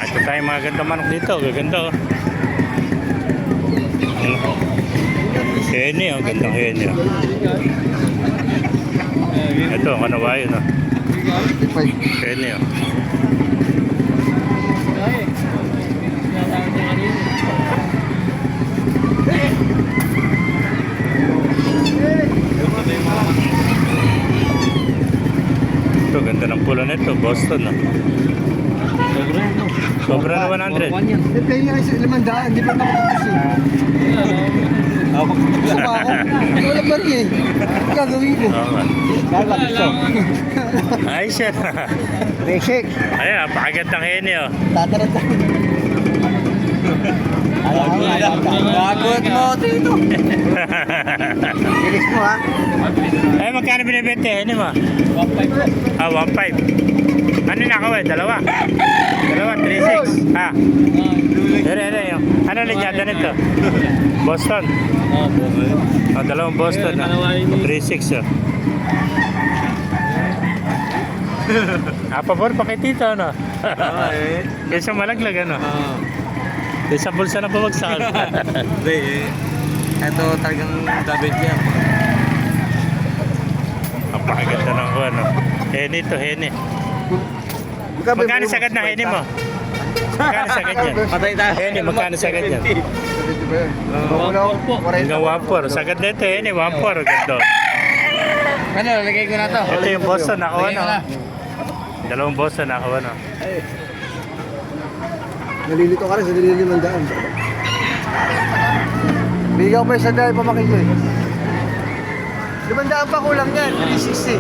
Ito tayo mga ganda manok dito. Gaganda oh. Heni oh. Gandang heni oh. Ito, kanawayo no. Heni oh. Ito, ganda ng pula nito. Boston no. Sobra na 100. Ito yung isa 500, hindi pa nakatapos eh. Gusto pa ako. Wala pa rin eh. Gagawin ko. Oo nga. Gusto. Ay, siya. Basic. Ayan, napakagandang heni oh. Tatarata. Bagot mo dito. Bilis mo ha. Ay, magkano binibenta heni mo? 1.5. Ah, 1.5. Ano nakawin? Dalawa? Dalawa, 3.6. Ah. Ano, ano linyada nito? Boston? Oh, dalawang Boston. 3.6 oh. Pabor pa kay Tito, ano? Kaysa malaglag, ano? Kaysa bulsa na pabagsak. Hindi eh. Ito talagang dabit niya. Napakaganda ng ano. Heni to, heni. Magkano sagad na heni mo? Magkano sagad yan? Patay tayo. Heni, magkano sagad yan? Hanggang 1.4. Sagad na ito, heni, 1.4. Ganda. Ano, lalagay ko na to. Ito yung Boston, ako ano. Dalawang Boston, ako ano. Nalilito ka rin sa nililimandaan. Bigyan ko pa yung sandali pamakin ko eh. 500 pa kulang yan, 360.